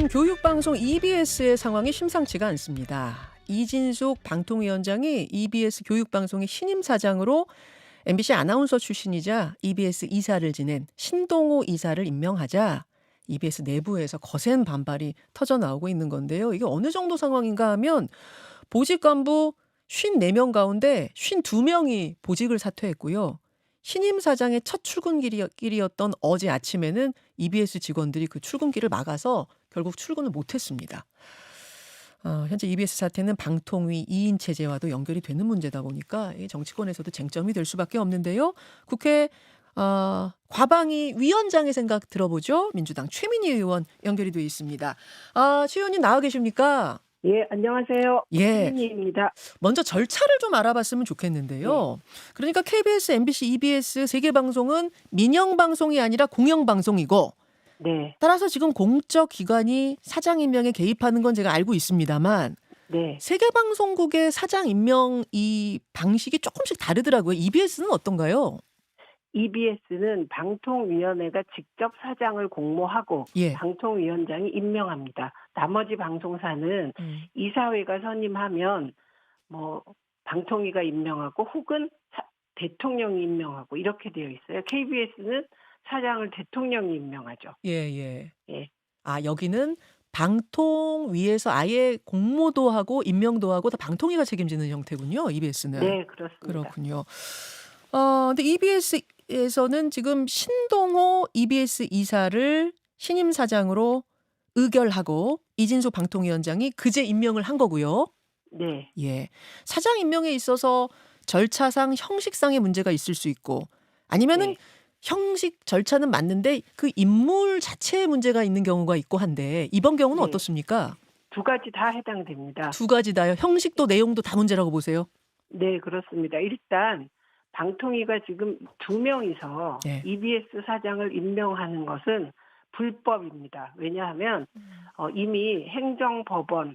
요즘 교육방송 EBS의 상황이 심상치가 않습니다. 이진숙 방통위원장이 EBS 교육방송의 신임 사장으로 MBC 아나운서 출신이자 EBS 이사를 지낸 신동호 이사를 임명하자 EBS 내부에서 거센 반발이 터져나오고 있는 건데요. 이게 어느 정도 상황인가 하면 보직 간부 54명 가운데 52명이 보직을 사퇴했고요. 신임 사장의 첫 출근길이었던 어제 아침에는 EBS 직원들이 그 출근길을 막아서 결국 출근을 못했습니다. 현재 EBS 사태는 방통위 2인 체제와도 연결이 되는 문제다 보니까 정치권에서도 쟁점이 될 수밖에 없는데요. 국회 과방위 위원장의 생각 들어보죠. 민주당 최민희 의원 연결이 되어 있습니다. 최 의원님 나와 계십니까? 예, 안녕하세요. 예. 최민희입니다. 먼저 절차를 좀 알아봤으면 좋겠는데요. 그러니까 KBS, MBC, EBS 세 개 방송은 민영 방송이 아니라 공영 방송이고 네, 따라서 지금 공적 기관이 사장 임명에 개입하는 건 제가 알고 있습니다만 네. 세 개 방송국의 사장 임명 이 방식이 조금씩 다르더라고요. EBS는 어떤가요? EBS는 방통위원회가 직접 사장을 공모하고 예. 방통위원장이 임명합니다. 나머지 방송사는 이사회가 선임하면 뭐 방통위가 임명하고 혹은 대통령이 임명하고 이렇게 되어 있어요. KBS는 사장을 대통령이 임명하죠. 예. 예, 여기는 방통위에서 아예 공모도 하고 임명도 하고 다 방통위가 책임지는 형태군요. EBS는. 네, 그렇습니다. 그렇군요. 근데 EBS에서는 지금 신동호 EBS 이사를 신임 사장으로 의결하고 이진숙 방통위원장이 그제 임명을 한 거고요. 네, 예. 사장 임명에 있어서 절차상 형식상의 문제가 있을 수 있고 아니면은 네. 형식 절차는 맞는데 그 인물 자체에 문제가 있는 경우가 있고 한데 이번 경우는 네. 어떻습니까? 두 가지 다 해당됩니다. 두 가지 다요. 형식도 내용도 다 문제라고 보세요. 네, 그렇습니다. 일단 방통위가 지금 2명이서 예. EBS 사장을 임명하는 것은 불법입니다. 왜냐하면 이미 행정법원이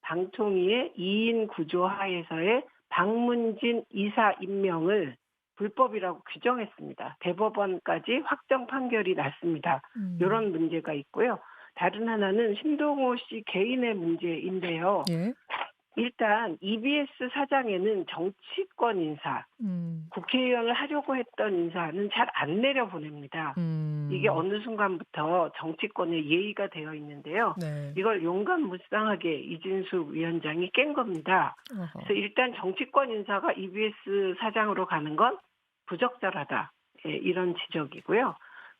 방통위의 2인 구조 하에서의 방문진 이사 임명을 불법이라고 규정했습니다. 대법원까지 확정 판결이 났습니다. 이런 문제가 있고요. 다른 하나는 신동호 씨 개인의 문제인데요. 예. 일단 EBS 사장에는 정치권 인사, 국회의원을 하려고 했던 인사는 잘 안 내려보냅니다. 이게 어느 순간부터 정치권의 예의가 되어 있는데요. 네. 이걸 용감무쌍하게 이진숙 위원장이 깬 겁니다. 그래서 일단 정치권 인사가 EBS 사장으로 가는 건 부적절하다. 예, 이런 지적이고요.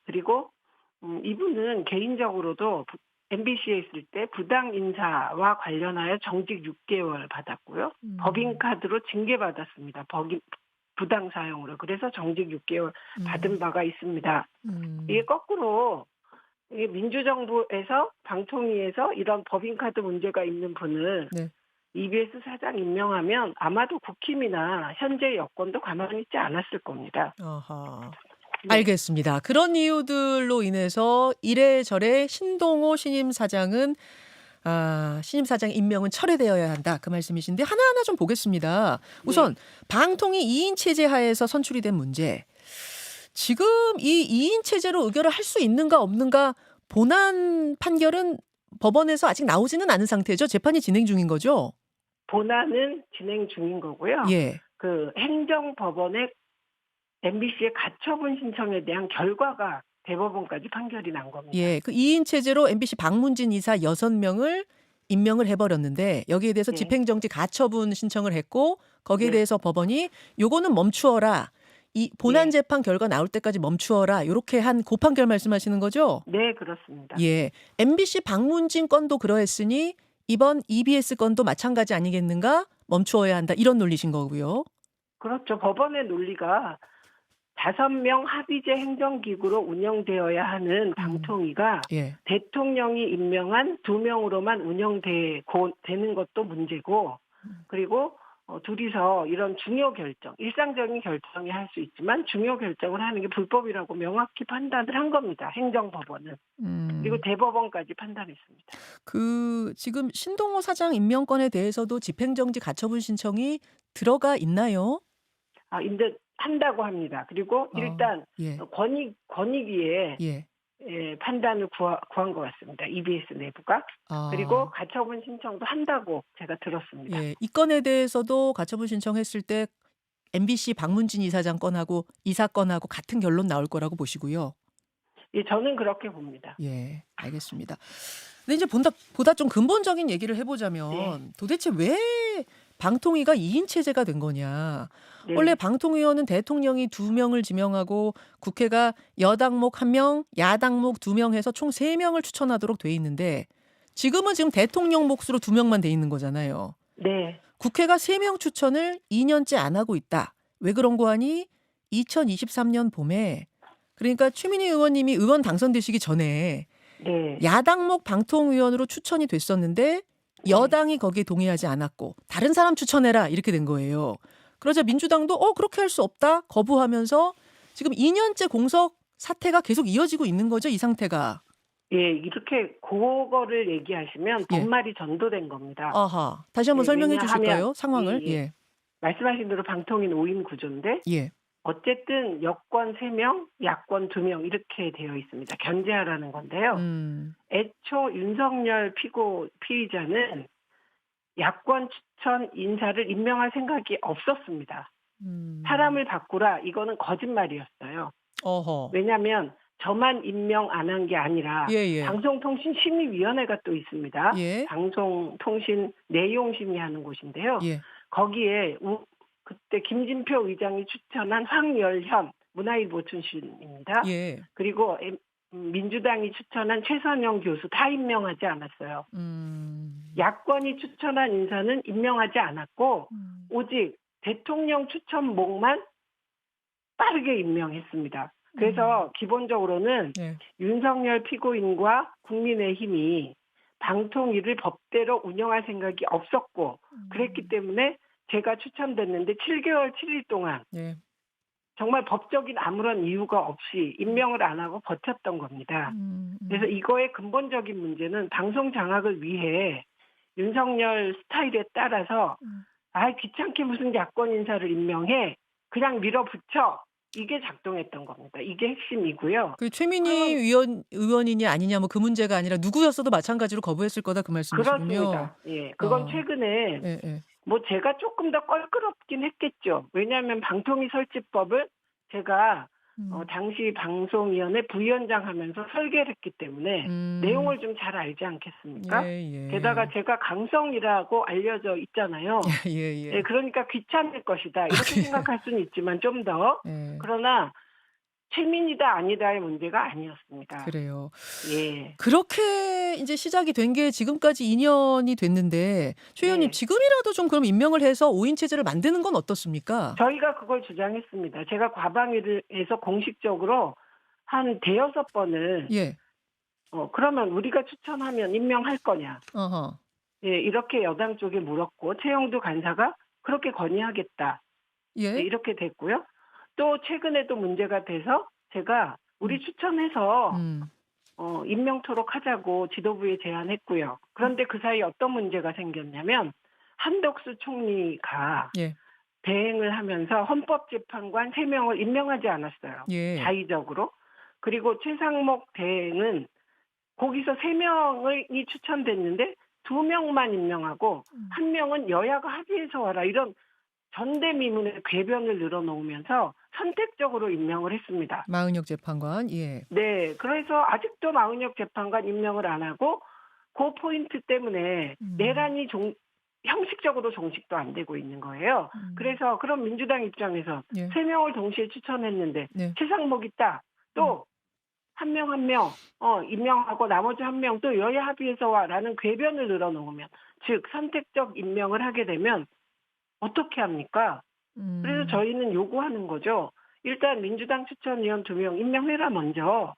그리고 이분은 개인적으로도 MBC에 있을 때 부당 인사와 관련하여 정직 6개월 받았고요. 법인카드로 징계받았습니다. 부당 사용으로. 그래서 정직 6개월 받은 바가 있습니다. 이게 거꾸로 이게 민주정부에서 방통위에서 이런 법인카드 문제가 있는 분을 네. EBS 사장 임명하면 아마도 국힘이나 현재 여권도 가만히 있지 않았을 겁니다. 아하. 네. 알겠습니다. 그런 이유들로 인해서 이래저래 신동호 신임 사장은 신임 사장 임명은 철회되어야 한다. 그 말씀이신데 하나하나 좀 보겠습니다. 우선 방통위 2인 체제 하에서 선출이 된 문제. 지금 이 2인 체제로 의결을 할 수 있는가 없는가 본안 판결은 법원에서 아직 나오지는 않은 상태죠. 재판이 진행 중인 거죠. 본안은 진행 중인 거고요. 예. 그 행정법원의 MBC의 가처분 신청에 대한 결과가 대법원까지 판결이 난 겁니다. 예. 그 2인 체제로 MBC 방문진 이사 6명을 임명을 해버렸는데 여기에 대해서 네. 집행정지 가처분 신청을 했고 거기에 네. 대해서 법원이 요거는 멈추어라. 이 본안 재판 결과 나올 때까지 멈추어라. 이렇게 한 그 판결 말씀하시는 거죠? 네, 그렇습니다. 예. MBC 방문진 건도 그러했으니 이번 EBS 건도 마찬가지 아니겠는가? 멈추어야 한다. 이런 논리신 거고요. 그렇죠. 법원의 논리가 5명 합의제 행정기구로 운영되어야 하는 방통위가 예. 대통령이 임명한 2명으로만 되는 것도 문제고, 그리고 둘이서 이런 중요 결정, 일상적인 결정이 할 수 있지만 중요 결정을 하는 게 불법이라고 명확히 판단을 한 겁니다. 행정법원은. 그리고 대법원까지 판단했습니다. 지금 신동호 사장 임명권에 대해서도 집행정지 가처분 신청이 들어가 있나요? 이제 한다고 합니다. 일단 예. 권익위에 예. 판단을 구한 것 같습니다. EBS 내부가. 그리고 아. 가처분 신청도 한다고 제가 들었습니다. 예. 이 건에 대해서도 가처분 신청했을 때 MBC 박문진 이사장 건하고 이사 건하고 같은 결론 나올 거라고 보시고요. 예, 저는 그렇게 봅니다. 예. 알겠습니다. 근데 이제 보다 좀 근본적인 얘기를 해 네. 보자면 도대체 왜 방통위가 2인 체제가 된 거냐. 원래 네. 방통위원은 대통령이 2명을 지명하고 국회가 여당목 1명, 야당목 2명 해서 총 3명을 추천하도록 돼 있는데 지금 대통령 몫으로 2명만 돼 있는 거잖아요. 네. 국회가 3명 추천을 2년째 안 하고 있다. 왜 그런 거 하니? 2023년 봄에 그러니까 최민희 의원님이 의원 당선되시기 전에 네. 야당목 방통위원으로 추천이 됐었는데 여당이 거기에 동의하지 않았고 다른 사람 추천해라 이렇게 된 거예요. 그러자 민주당도 그렇게 할 수 없다 거부하면서 지금 2년째 공석 사태가 계속 이어지고 있는 거죠, 이 상태가. 예, 이렇게 그거를 얘기하시면 예. 본말이 전도된 겁니다. 아하. 다시 한번 예, 설명해 왜냐하면 주실까요? 상황을. 예. 예. 말씀하신 대로 방통위는 5인 구조인데 예. 어쨌든 여권 3명, 야권 2명 이렇게 되어 있습니다. 견제하라는 건데요. 애초 윤석열 피의자는 야권 추천 인사를 임명할 생각이 없었습니다. 사람을 바꾸라 이거는 거짓말이었어요. 어허. 왜냐하면 저만 임명 안 한 게 아니라 예. 방송통신심의위원회가 또 있습니다. 예. 방송통신 내용심의하는 곳인데요. 예. 거기에 그때 김진표 의장이 추천한 황열현 문화일보 출신입니다. 예. 그리고 민주당이 추천한 최선영 교수 다 임명하지 않았어요. 야권이 추천한 인사는 임명하지 않았고 오직 대통령 추천목만 빠르게 임명했습니다. 그래서 기본적으로는 예. 윤석열 피고인과 국민의힘이 방통위를 법대로 운영할 생각이 없었고 그랬기 때문에 제가 추천됐는데 7개월 7일 동안 예. 정말 법적인 아무런 이유가 없이 임명을 안 하고 버텼던 겁니다. 그래서 이거의 근본적인 문제는 방송 장악을 위해 윤석열 스타일에 따라서 귀찮게 무슨 야권 인사를 임명해 그냥 밀어붙여 이게 작동했던 겁니다. 이게 핵심이고요. 그 최민희 의원이냐 아니냐 뭐 그 문제가 아니라 누구였어도 마찬가지로 거부했을 거다 그 말씀이시군요. 그렇습니다. 예, 그건 최근에 예. 뭐 제가 조금 더 껄끄럽긴 했겠죠. 왜냐하면 방통위 설치법을 제가 당시 방송위원회 부위원장 하면서 설계를 했기 때문에 내용을 좀 잘 알지 않겠습니까? 예. 게다가 제가 강성이라고 알려져 있잖아요. 예. 예, 그러니까 귀찮을 것이다. 이렇게 생각할 수는 있지만 좀 더. 예. 그러나 최민이다 아니다의 문제가 아니었습니다. 그래요. 예. 그렇게 이제 시작이 된 게 지금까지 2년이 됐는데 최 의원님 네. 지금이라도 좀 그럼 임명을 해서 5인 체제를 만드는 건 어떻습니까? 저희가 그걸 주장했습니다. 제가 과방위에서 공식적으로 한 대여섯 번을 예. 그러면 우리가 추천하면 임명할 거냐. 어허. 예, 이렇게 여당 쪽에 물었고 최영두 간사가 그렇게 건의하겠다. 예. 네, 이렇게 됐고요. 또 최근에도 문제가 돼서 제가 우리 추천해서 임명토록 하자고 지도부에 제안했고요. 그런데 그 사이에 어떤 문제가 생겼냐면 한덕수 총리가 예. 대행을 하면서 헌법재판관 3명을 임명하지 않았어요. 예. 자의적으로. 그리고 최상목 대행은 거기서 3명이 추천됐는데 2명만 임명하고 1명은 여야가 합의해서 와라. 이런 전대미문의 궤변을 늘어놓으면서 선택적으로 임명을 했습니다. 마은혁 재판관. 예. 네. 그래서 아직도 마은혁 재판관 임명을 안 하고 그 포인트 때문에 내란이 형식적으로 종식도 안 되고 있는 거예요. 그래서 그럼 민주당 입장에서 예. 3명을 동시에 추천했는데 네. 최상목 있다. 또 한 명 임명하고 나머지 1명 또 여야 합의해서 와라는 궤변을 늘어놓으면 즉 선택적 임명을 하게 되면 어떻게 합니까? 그래서 저희는 요구하는 거죠. 일단 민주당 추천위원 2명 임명해라 먼저.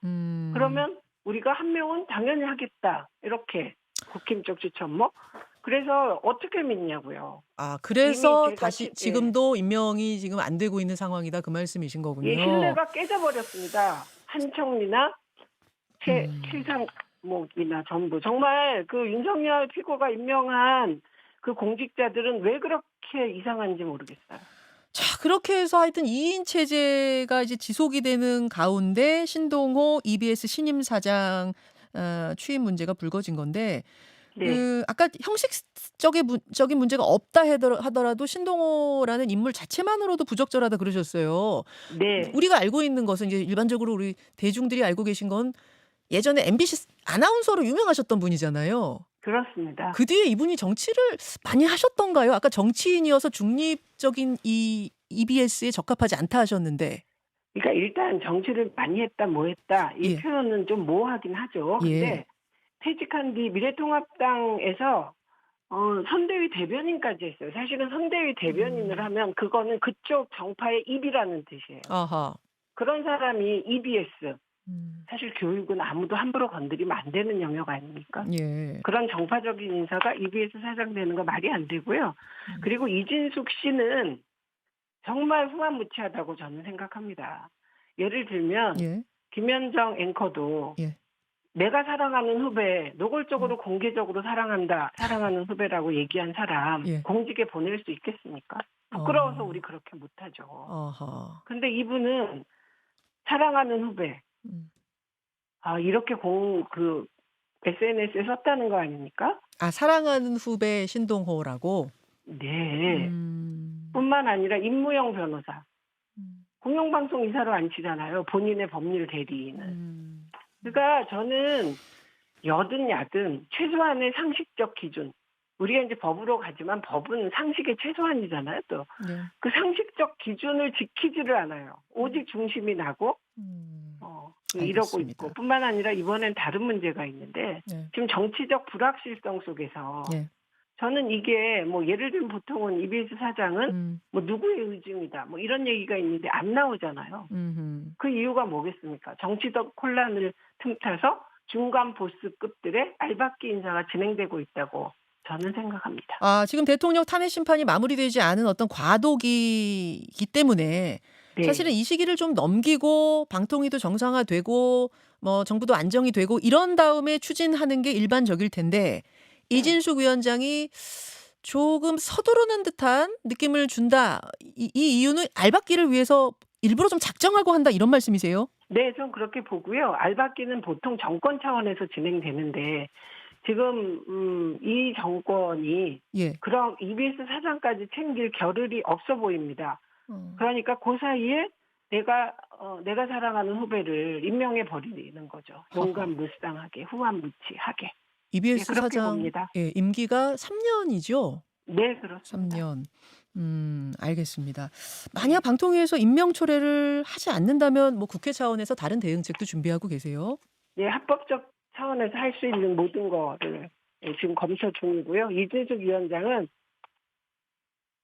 그러면 우리가 1명은 당연히 하겠다. 이렇게 국힘 쪽 추천목. 그래서 어떻게 믿냐고요. 그래서 다시 지금도 임명이 지금 안 되고 있는 상황이다 그 말씀이신 거군요. 예, 신뢰가 깨져버렸습니다. 한청리나 최상목이나 전부 정말 그 윤석열 피고가 임명한 그 공직자들은 왜 그렇게 이상한지 모르겠어요. 자, 그렇게 해서 하여튼 2인 체제가 이제 지속이 되는 가운데 신동호 EBS 신임 사장 취임 문제가 불거진 건데 네, 아까 형식적인 문제가 없다 하더라도 신동호라는 인물 자체만으로도 부적절하다 그러셨어요. 네, 우리가 알고 있는 것은 이제 일반적으로 우리 대중들이 알고 계신 건 예전에 MBC 아나운서로 유명하셨던 분이잖아요. 그렇습니다. 그 뒤에 이분이 정치를 많이 하셨던가요? 아까 정치인이어서 중립적인 이 EBS에 적합하지 않다 하셨는데. 그러니까 일단 정치를 많이 했다, 뭐 했다 이 예. 표현은 좀 모호하긴 하죠. 예. 근데 퇴직한 뒤 미래통합당에서 선대위 대변인까지 했어요. 사실은 선대위 대변인을 음. 하면 그거는 그쪽 정파의 입이라는 뜻이에요. 아하. 그런 사람이 EBS, 음. 사실 교육은 아무도 함부로 건드리면 안 되는 영역 아닙니까? 예. 그런 정파적인 인사가 EBS 사장 되는 거 말이 안 되고요. 음. 그리고 이진숙 씨는 정말 후한무치하다고 저는 생각합니다. 예를 들면 예. 김현정 앵커도 예. 내가 사랑하는 후배, 음. 노골적으로 공개적으로 사랑하는 후배라고 얘기한 사람 예. 공직에 보낼 수 있겠습니까? 부끄러워서 우리 그렇게 못하죠. 아하. 근데 이분은 사랑하는 후배, 음. 이렇게 SNS에 썼다는 거 아닙니까? 아, 사랑하는 후배 신동호라고? 네. 음. 뿐만 아니라 임무영 변호사. 음. 공영방송 이사로 앉히잖아요. 본인의 법률 대리인을. 그러니까 저는 여든 야든 최소한의 상식적 기준. 우리가 이제 법으로 가지만 법은 상식의 최소한이잖아요. 또 네. 그 상식적 기준을 지키지를 않아요. 오직 중심이 나고 이러고 알겠습니다. 있고 뿐만 아니라 이번엔 다른 문제가 있는데 네. 지금 정치적 불확실성 속에서 네. 저는 이게 뭐 예를 들면 보통은 EBS 사장은 음. 뭐 누구의 의중이다 뭐 이런 얘기가 있는데 안 나오잖아요. 음흠. 그 이유가 뭐겠습니까? 정치적 혼란을 틈타서 중간 보스급들의 알박기 인사가 진행되고 있다고 저는 생각합니다. 아, 지금 대통령 탄핵 심판이 마무리되지 않은 어떤 과도기이기 때문에 사실은 네. 이 시기를 좀 넘기고 방통위도 정상화되고 뭐 정부도 안정이 되고 이런 다음에 추진하는 게 일반적일 텐데 네. 이진숙 위원장이 조금 서두르는 듯한 느낌을 준다. 이 이유는 알박기를 위해서 일부러 좀 작정하고 한다 이런 말씀이세요? 네, 좀 그렇게 보고요. 알박기는 보통 정권 차원에서 진행되는데 지금 이 정권이 예. 그런 EBS 사장까지 챙길 겨를이 없어 보입니다. 그러니까 그 사이에 내가 사랑하는 후배를 임명해 버리는 거죠. 용감무쌍하게 후한무치하게. 예, EBS 그렇게 사장 봅니다. 예, 임기가 3년이죠? 네, 그렇습니다. 3년. 알겠습니다. 만약 방통위에서 임명 초래를 하지 않는다면 뭐 국회 차원에서 다른 대응책도 준비하고 계세요? 네, 합법적 차원에서 할 수 있는 모든 거를 지금 검토 중이고요. 이진숙 위원장은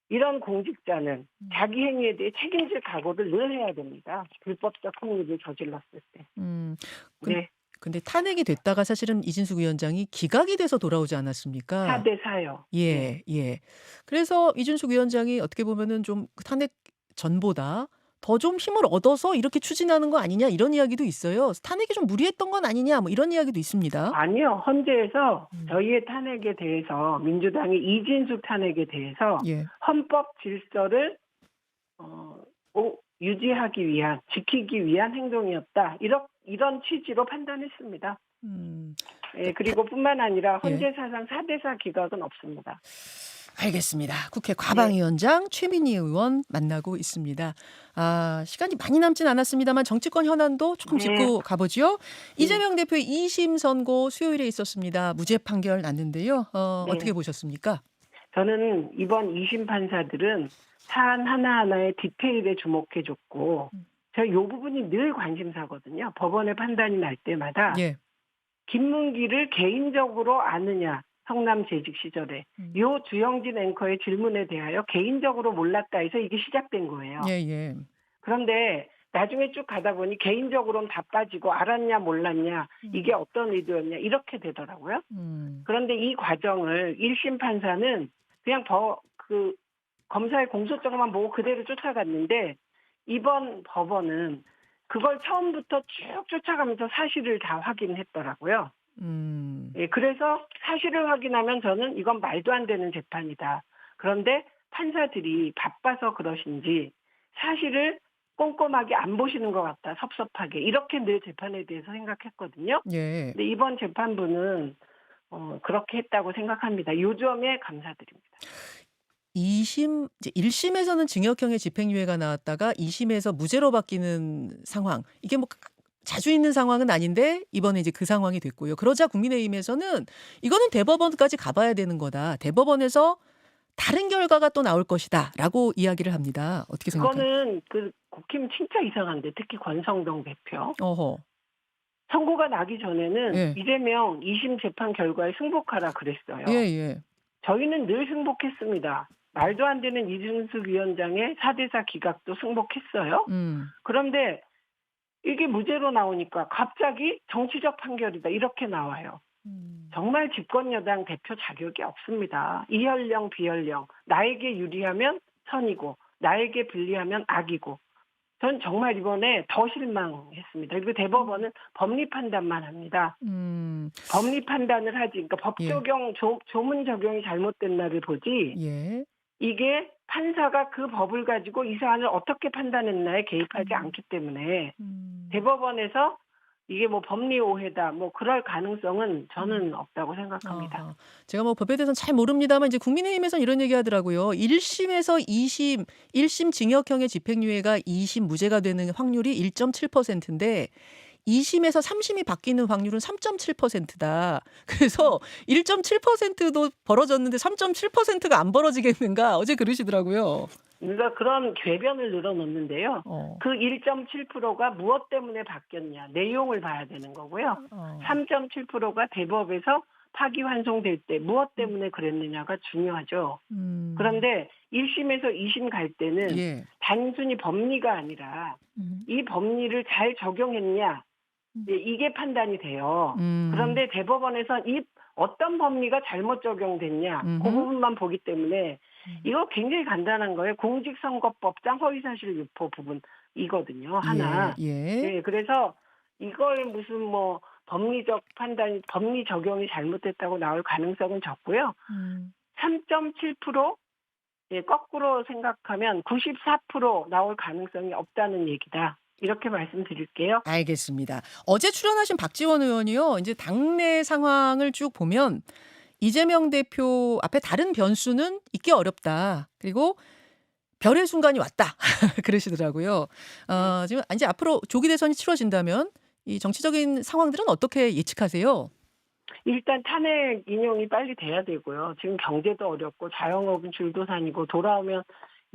이런 공직자는 자기 행위에 대해 책임질 각오를 늘 해야 됩니다. 불법적 행위를 저질렀을 때. 네, 근데 탄핵이 됐다가 사실은 이진숙 위원장이 기각이 돼서 돌아오지 않았습니까? 4대 4요. 네. 예, 예. 그래서 이준숙 위원장이 어떻게 보면은 좀 탄핵 전보다 더 좀 힘을 얻어서 이렇게 추진하는 거 아니냐 이런 이야기도 있어요. 탄핵이 좀 무리했던 건 아니냐 뭐 이런 이야기도 있습니다. 아니요. 헌재에서 저희의 탄핵에 대해서 민주당이 이진숙 탄핵에 대해서 예. 헌법 질서를 유지하기 위한 지키기 위한 행동이었다. 이런 취지로 판단했습니다. 예, 그리고 뿐만 아니라 예. 헌재 사상 4대 4 기각은 없습니다. 알겠습니다. 국회 네. 과방위원장 최민희 의원 만나고 있습니다. 아, 시간이 많이 남진 않았습니다만 정치권 현안도 조금 네. 짚고 가보죠. 이재명 대표의 2심 선고 수요일에 있었습니다. 무죄 판결 났는데요. 네. 어떻게 보셨습니까? 저는 이번 2심 판사들은 사안 하나하나의 디테일에 주목해줬고 제가 이 부분이 늘 관심사거든요. 법원의 판단이 날 때마다 예. 김문기를 개인적으로 아느냐. 성남 재직 시절에 요 주영진 앵커의 질문에 대하여 개인적으로 몰랐다 해서 이게 시작된 거예요. 예, 예. 그런데 나중에 쭉 가다 보니 개인적으로는 다 빠지고 알았냐 몰랐냐 이게 어떤 의도였냐 이렇게 되더라고요. 그런데 이 과정을 1심 판사는 그냥 검사의 공소장만 보고 그대로 쫓아갔는데 이번 법원은 그걸 처음부터 쭉 쫓아가면서 사실을 다 확인했더라고요. 예, 그래서 사실을 확인하면 저는 이건 말도 안 되는 재판이다. 그런데 판사들이 바빠서 그러신지 사실을 꼼꼼하게 안 보시는 것 같다. 섭섭하게. 이렇게 늘 재판에 대해서 생각했거든요. 예. 근데 이번 재판부는 그렇게 했다고 생각합니다. 요 점에 감사드립니다. 2심 이제 1심에서는 징역형의 집행유예가 나왔다가 2심에서 무죄로 바뀌는 상황. 이게 뭐 자주 있는 상황은 아닌데 이번에 이제 그 상황이 됐고요. 그러자 국민의힘에서는 이거는 대법원까지 가봐야 되는 거다. 대법원에서 다른 결과가 또 나올 것이다라고 이야기를 합니다. 어떻게 생각하세요? 그거는 그 국힘 진짜 이상한데 특히 권성동 대표. 어허. 선고가 나기 전에는 예. 이재명 2심 재판 결과에 승복하라 그랬어요. 예. 저희는 늘 승복했습니다. 말도 안 되는 이준숙 위원장의 4대4 기각도 승복했어요. 그런데 이게 무죄로 나오니까 갑자기 정치적 판결이다 이렇게 나와요. 정말 집권여당 대표 자격이 없습니다. 이현령 비현령. 나에게 유리하면 선이고 나에게 불리하면 악이고. 전 정말 이번에 더 실망했습니다. 그리고 대법원은 법리 판단만 합니다. 법리 판단을 하지. 그러니까 법 적용, 조문 적용이 잘못된 날을 보지. 예. 이게 판사가 그 법을 가지고 이 사안을 어떻게 판단했나에 개입하지 않기 때문에 대법원에서 이게 뭐 법리 오해다, 뭐 그럴 가능성은 저는 없다고 생각합니다. 아하. 제가 뭐 법에 대해서는 잘 모릅니다만 이제 국민의힘에서는 이런 얘기 하더라고요. 1심에서 2심, 1심 징역형의 집행유예가 2심 무죄가 되는 확률이 1.7%인데 2심에서 3심이 바뀌는 확률은 3.7%다. 그래서 1.7%도 벌어졌는데 3.7%가 안 벌어지겠는가 어제 그러시더라고요. 그러니까 그런 궤변을 늘어놓는데요. 그 1.7%가 무엇 때문에 바뀌었냐. 내용을 봐야 되는 거고요. 3.7%가 대법에서 파기환송될 때 무엇 때문에 그랬느냐가 중요하죠. 그런데 1심에서 2심 갈 때는 단순히 법리가 아니라 이 법리를 잘 적용했냐. 이게 판단이 돼요. 그런데 대법원에서 이 어떤 법리가 잘못 적용됐냐. 그 부분만 보기 때문에 이거 굉장히 간단한 거예요. 공직선거법상 허위사실 유포 부분이거든요. 하나. 네, 그래서 이걸 무슨 뭐 법리적 판단, 법리 적용이 잘못됐다고 나올 가능성은 적고요. 3.7% 거꾸로 생각하면 94% 나올 가능성이 없다는 얘기다. 이렇게 말씀드릴게요. 알겠습니다. 어제 출연하신 박지원 의원이요. 이제 당내 상황을 쭉 보면 이재명 대표 앞에 다른 변수는 있기 어렵다. 그리고 별의 순간이 왔다. 그러시더라고요. 지금 이제 앞으로 조기 대선이 치러진다면 이 정치적인 상황들은 어떻게 예측하세요? 일단 탄핵 인용이 빨리 돼야 되고요. 지금 경제도 어렵고 자영업은 줄도산이고 돌아오면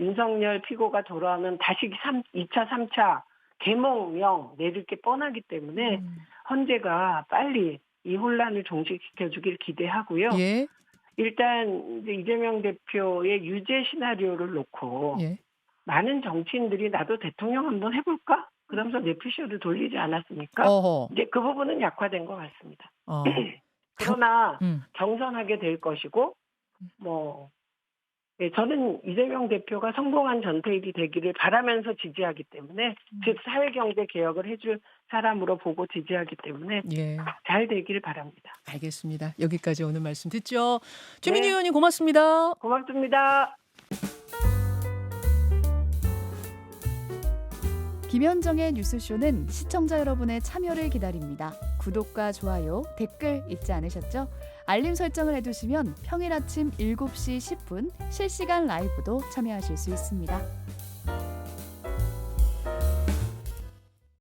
윤석열 피고가 돌아오면 다시 2차, 3차 개몽령 내릴 게 뻔하기 때문에 헌재가 빨리 이 혼란을 종식시켜주길 기대하고요. 일단 이제 이재명 대표의 유죄 시나리오를 놓고 많은 정치인들이 나도 대통령 한번 해볼까? 그러면서 뇌피쇼를 돌리지 않았습니까? 이제 그 부분은 약화된 것 같습니다. 그러나 경선하게 될 것이고 저는 이재명 대표가 성공한 전태일이 되기를 바라면서 지지하기 때문에 즉 사회경제 개혁을 해줄 사람으로 보고 지지하기 때문에 잘 되기를 바랍니다. 알겠습니다. 여기까지 오늘 말씀 듣죠. 최민희 의원님 고맙습니다. 고맙습니다. 김현정의 뉴스쇼는 시청자 여러분의 참여를 기다립니다. 구독과 좋아요, 댓글 잊지 않으셨죠? 알림 설정을 해두시면 평일 아침 7시 10분 실시간 라이브도 참여하실 수 있습니다.